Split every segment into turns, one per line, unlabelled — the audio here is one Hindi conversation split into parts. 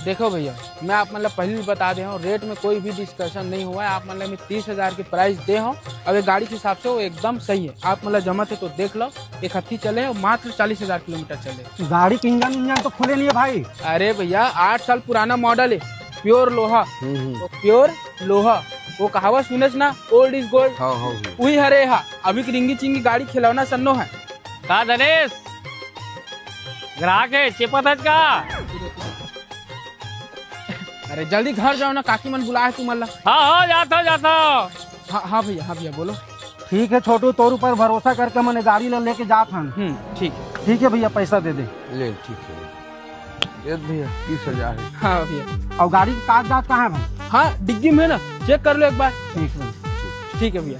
देखो भैया, मैं आप मतलब पहले भी बता दे हूँ, रेट में कोई भी डिस्कशन नहीं हुआ है। आप मतलब में 30,000 की प्राइस दे हो। अब ये गाड़ी के हिसाब से वो एकदम सही है। आप मतलब जमा थे तो देख लो, एक हफ्ते चले और मात्र 40,000 किलोमीटर चले।
गाड़ी की इंजन तो खुले नहीं है भाई।
अरे भैया 8 साल पुराना मॉडल है, प्योर लोहा। तो प्योर लोहा, वो कहावत सुने ना, ओल्ड इज गोल्ड। वही हरे हा अभी की रिंगी चिंगी गाड़ी खिलौना सन्नो है।
का धनेश ग्राहक है चिपत है का?
अरे जल्दी घर जाओ ना, काकी मन बुला है तुम अल्लाह।
हाँ जाता
हाँ भैया बोलो।
ठीक है छोटू, तोर ऊपर भरोसा करके मैंने गाड़ी लेके जात हन। ठीक है भैया, पैसा दे दे।
ले ठीक है ये भैया 30,000 है।
हाँ भैया।
और गाड़ी की कागजात कहाँ है भाई?
हाँ डिग्गी में ना, चेक कर लो एक बार। ठीक है भैया।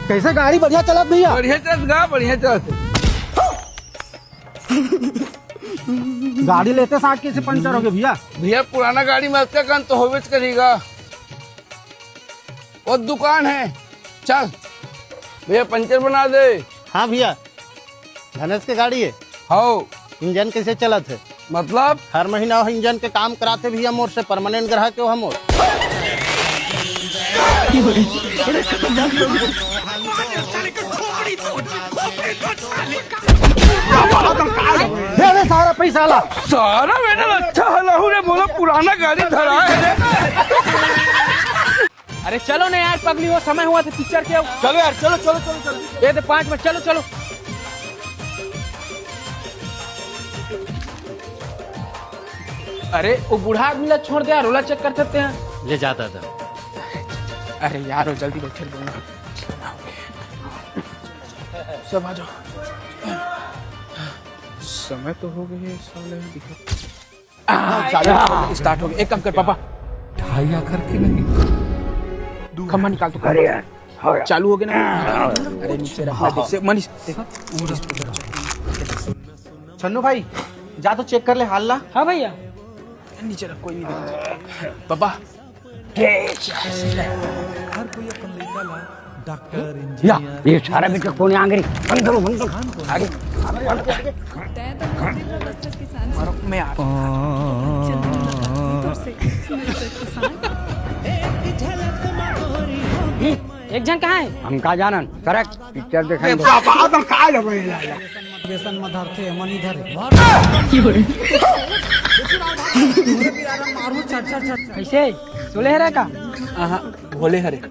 कैसे गाड़ी बढ़िया चलत भैया?
बढ़िया चलत
गाड़ी लेते 60 कैसे पंचर हो गए भैया?
भैया पुराना गाड़ी में अच्छा कान तो होवे करेगा। वो दुकान है, चल भैया पंचर बना दे।
हाँ भैया, धनेश के गाड़ी है।
हाँ
इंजन कैसे चलत है?
मतलब
हर महीना इंजन के काम कराते भैया मोर से, परमानेंट ग्राहक हो हम।
सारा पैसा ला।
सारा मैंने अच्छा हलाहू ने बोला पुराना गाड़ी धरा है।
अरे चलो ना यार पगली, वो समय हुआ था पिक्चर के।
चलो यार चलो।
ये तो 5 मिनट, चलो। अरे वो बूढ़ा आदमी ला छोड़ दे यार, रोला चेक कर सकते हैं।
ले जाता था।
अरे यार वो जल्दी बैठे बोलना। सब आ जाओ, समय तो हो गए साले दिखा। स्टार्ट हो गया। एक काम कर पापा,
ढाइया करके नहीं
खम्मा निकाल तो। अरे यार चालू हो गया ना। अरे नीचे रखना, देखो मनीष देखो।
छन्नू भाई जा तो चेक कर ले हाल ला।
हाँ भैया नीचे रख, कोई नहीं देगा। पापा
या ये सारा बिट कोणी आंगरी बंद करो आगे
मैं आ एक जन कहाँ है?
हम का जानन करेक्ट पिक्चर देखेंगे।
कैसे सोले हरे का? भोले हरे।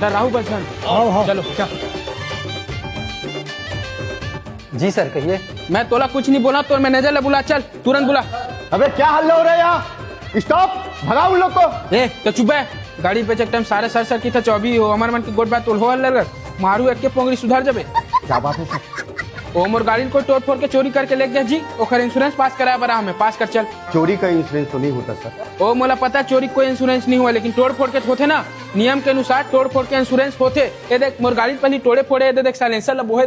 राहु बसन। चलो
जी सर कहिए।
मैं तोला कुछ नहीं बोला, तो मैनेजर ले बुला, चल तुरंत बुला।
अबे क्या हल्ला हो रहा है यहाँ? स्टॉप, भगाओ उन लोग को।
ए तो चुप है, गाड़ी पे चेक टाइम सारे सर की था 24 हो। हमारे मन की गोट बात हो लग मारू एक के पोंगरी सुधार जबे।
क्या बात है सर?
ओ मोर गाड़ी को तोड़ फोड़ के चोरी करके ले गया जी। ओखर इंश्योरेंस पास कराया बरा हमें, पास कर चल।
चोरी का इंश्योरेंस तो नहीं होता सर।
ओ मोला पता चोरी कोई इंश्योरेंस नहीं हुआ, लेकिन तोड़ फोड़ के होते ना, नियम के अनुसार तोड़ फोड़ के इंश्योरेंस होते। ये देख मोर गाड़ी पहले तोड़े फोड़े, ये देख साइलेंसर ला बोहे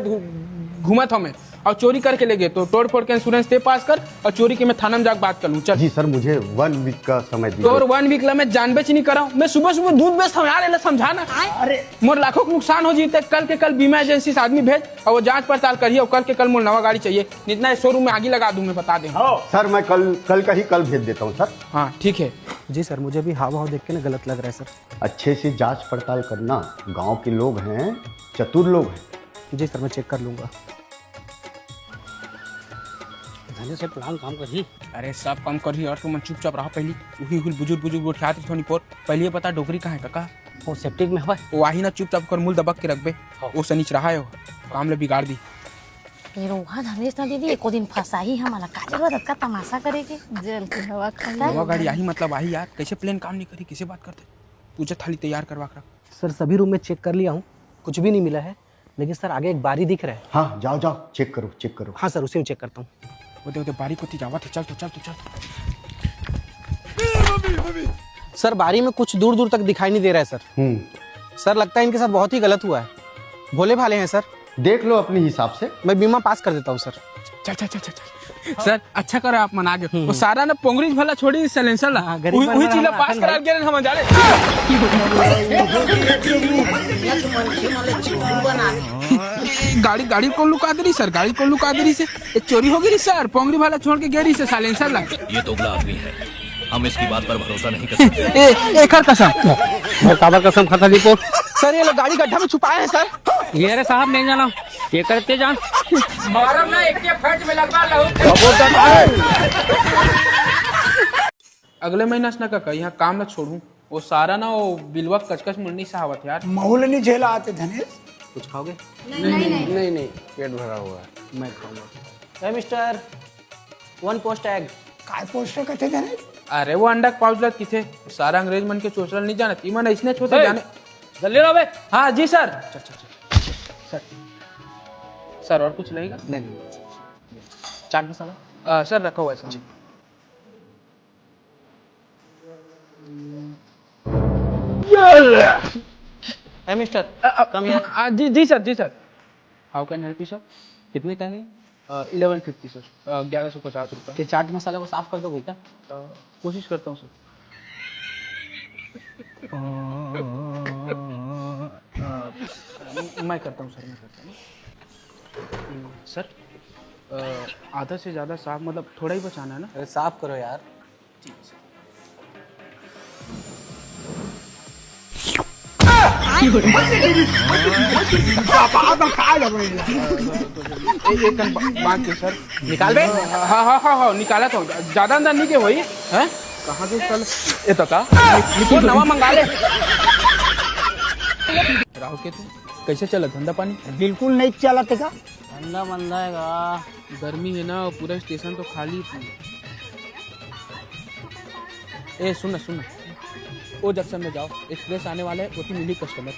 घूमत हमें और चोरी करके ले गए। तो तोड़ फोड़ के इंश्योरेंस दे पास कर, और चोरी के मैं थाना में जाकर बात कर लूँ। चल
जी सर, मुझे 1 वीक का समय दीजिए।
तो 1 वीक ला मैं जान बेच नहीं कराऊं। मैं सुबह सुबह दूध बेच यार, समझाना। अरे मोर लाखों का नुकसान हो जीते। कल के कल बीमा एजेंसी से आदमी भेज और वो जांच पड़ताल करिए, और कल के कल मोर नवा गाड़ी चाहिए। इतना शोरूम में आगे लगा दूं, मैं बता दें।
सर मैं कल का ही कल भेज देता हूँ सर।
हाँ ठीक है।
जी सर, मुझे भी हाव भाव देख के ना गलत लग रहा है सर। अच्छे से जांच पड़ताल करना, गांव के लोग हैं, चतुर लोग हैं। जी सर, मैं चेक कर लूंगा।
से प्लान काम करी।
अरे सब काम करी और तुम चुपचाप रहा। पहली वही हुल बुजुर्ग उठाते थोड़ी पोर। पहले पता डोगरी कहाँ है काका?
वो सेप्टिक में हवा।
वही ना चुपचाप कर मूल दबक के रखबे। वो सनीच रहा है, काम ले बिगाड़ दी।
रोहा धनेश ना दीदी एको दिन फंसा ही हमारा का जरूरत का तमाशा करेगी। जल की हवा खाना
नवा गाड़ी आई मतलब आई यार। कैसे प्लेन काम नहीं करी, किसे बात करते? पूजा थाली तैयार करवा कर रख।
सर सभी रूम में चेक कर लिया हूँ, कुछ भी नहीं मिला है। लेकिन सर आगे एक बारी दिख रहा है। हाँ जाओ चेक करो। हाँ सर, उसी में चेक करता हूँ।
वो बारी को जावा थे। चल।
सर बारी में कुछ दूर दूर तक दिखाई नहीं दे रहा है सर। सर लगता है इनके साथ बहुत ही गलत हुआ है। भोले भाले हैं सर।
देख लो अपने हिसाब से।
मैं बीमा पास कर देता हूँ सर।
चल। सर अच्छा करो आप मना के। वो सारा ना पोंगरीज भला छोड़ी साइलेंसर ला। वही चीज पास करा के हम जा रहे। गाड़ी गाड़ी कौन लुका दे रही सर, गाड़ी कौन लुका दे रही से? ये चोरी हो गई सर, पोंगरी वाला छोड़ के गई से साइलेंसर ला।
ये दोगला आदमी है, हम इसकी बात पर भरोसा नहीं कर सकते।
एक कसम
काबर कसम खाता दीपो।
सर ये लोग गाड़ी गड्ढा में छुपाए हैं सर।
ये रे साहब नहीं जाना, ये करते जान।
मारम ना एक के फट में लगवा लो। अगले महीना से ना काका यहाँ काम ना छोड़ू, वो सारा ना वो बिलवा कचकच मुन्नी साहब यार।
माहौल नहीं झेला आते धनेश।
कुछ खाओगे?
नहीं पेट भरा हुआ है।
मैं खाऊंगा। Mister 1 post egg.
काय पोस्टर कहते धनेश?
अरे वो अंडा पाउच किथे सारा अंग्रेज मन के चोचल नहीं जाना तीमन इसने छोटे जाने।
जल्दी रहो बे।
हाँ जी सर। सर सर और कुछ लगेगा?
नहीं चाट मसाला
सर रखा हुआ है सर जी।
है मिस्टर कम हियर।
जी सर जी sir. How can help you sir?
कितने का है?
1150 सर, 1150 रुपये।
ये चाट मसाले को साफ कर दो बेटा।
कोशिश करता हूँ सर। मैं करता हूँ सर, मैं करता हूँ सर। आधा से ज़्यादा साफ मतलब थोड़ा ही बचाना है ना?
अरे साफ करो यार।
एक बात के सर निकाल बे। हाँ निकाला तो ज़्यादा अंदर नहीं के वही है। कहाँ से कल ये तो का नवा मंगा ले। राहुल के तू कैसे चला धंधा पानी?
बिल्कुल नहीं चलते का।
ठंडा मंदा है,
गर्मी है ना, पूरा स्टेशन तो खाली। ए सुन वो जंक्शन में जाओ, एक्सप्रेस आने वाले है, मिली कस्टमर।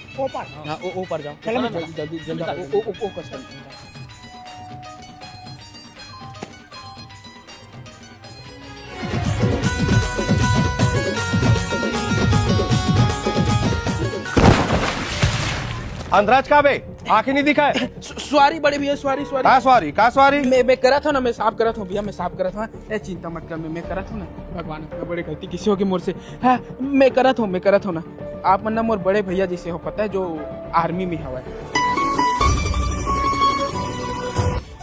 हाँ ओ पर जाओ, जल्दी ओ कस्टमर।
अंतराज का बे आंखें नहीं दिखा है।
सॉरी बड़े भैया, सॉरी
का सॉरी
मैं करा था ना, मैं साफ करा था भैया, मैं साफ करा था। ए चिंता मत कर, मैं करा था ना। भगवान अपना बड़े गलती किसी होगी मोर से। हाँ मैं करा था ना। आप मन ना मोर बड़े भैया जिसे हो पता है, जो आर्मी में हवा है।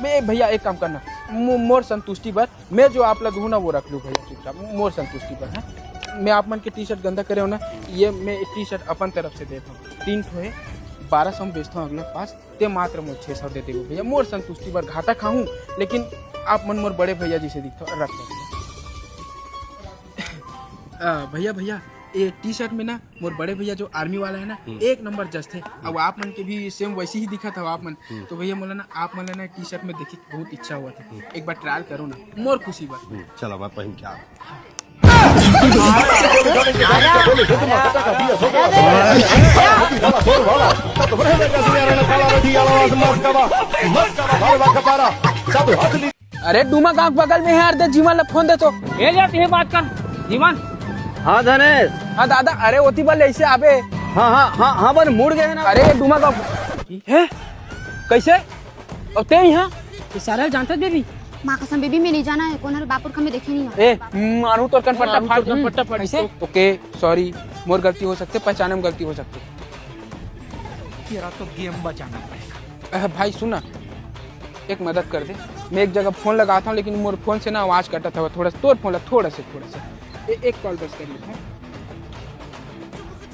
मैं भैया एक काम करना, मोर संतुष्टि पर मैं जो आप लोग हूँ ना वो रख लूँ भैया चुपचाप, मोर संतुष्टि पर है। मैं आप मन के टी शर्ट गंदा करे हो ना, ये मैं टी शर्ट अपन तरफ से देता हूँ। 3 ठो है, 1200 में बेचता हूँ अगले पास ते मात्र मोर 600 देते हो भैया। मोर संतुष्टि पर घाटा खाऊं, लेकिन आप मन मोर बड़े भैया जी से दिखता रख भैया ये टी शर्ट में ना मोर बड़े भैया जो आर्मी वाला है ना, 1 नंबर जस्ट है। अब आप मन के भी सेम वैसे ही दिखा था आप मन। तो भैया मोला ना आप मन ना टी शर्ट में देखी बहुत इच्छा हुआ था, एक बार ट्रायल करो ना, मोर खुशी बात।
चलो मैं पहन क्या
अरे डूमा गांव बगल में है, अर्धे जीवन ला फोन दे तो
ये जाती है बात कर जीवन।
हाँ धनेश।
हाँ दादा, अरे ओती बल ऐसे आबे।
हाँ बन मुड़ गए ना।
अरे डूमा गांव है कैसे और ते यहाँ
ये सारा जानता देवी माँ कसम बेबी में नहीं जाना है। कौन है बापुर का मैं देखे नहीं है।
ए मारू तो पट्टा फाड़ कैसे? ओके सॉरी, मोर गलती हो सकती है, पहचाने में गलती हो सकती है।
तेरा तो गेम बचाना पड़ेगा।
भाई सुना, एक मदद कर दे। मैं एक जगह फोन लगाता हूँ, लेकिन मोर फोन से ना आवाज कटा था थोड़ा। तोड़ फोन थोड़ा सा एक कॉल बस कर लेता हूँ।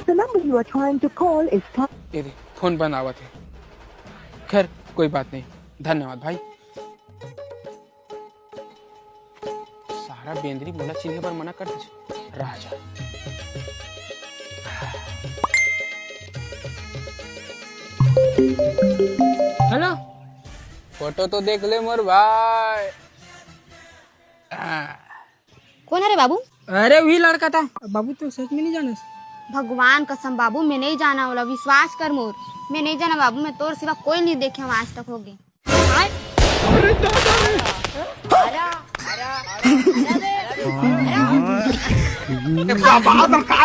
The number you are trying to call is
ये देख फोन बंद आवा थे। खैर कोई बात नहीं, धन्यवाद भाई। सारा बेंदरी बोला चिन्ह पर मना कर दीजिए राजा।
हेलो
फोटो तो देख ले मोर भाई।
कौन है रे बाबू?
अरे वही लड़का था बाबू, तो सच में नहीं जाना।
भगवान कसम बाबू मैं नहीं जाना वाला, विश्वास कर मोर, मैं नहीं जाना बाबू। मैं तोर सिवा कोई नहीं देखे हूँ आज तक होगी।
बाबा का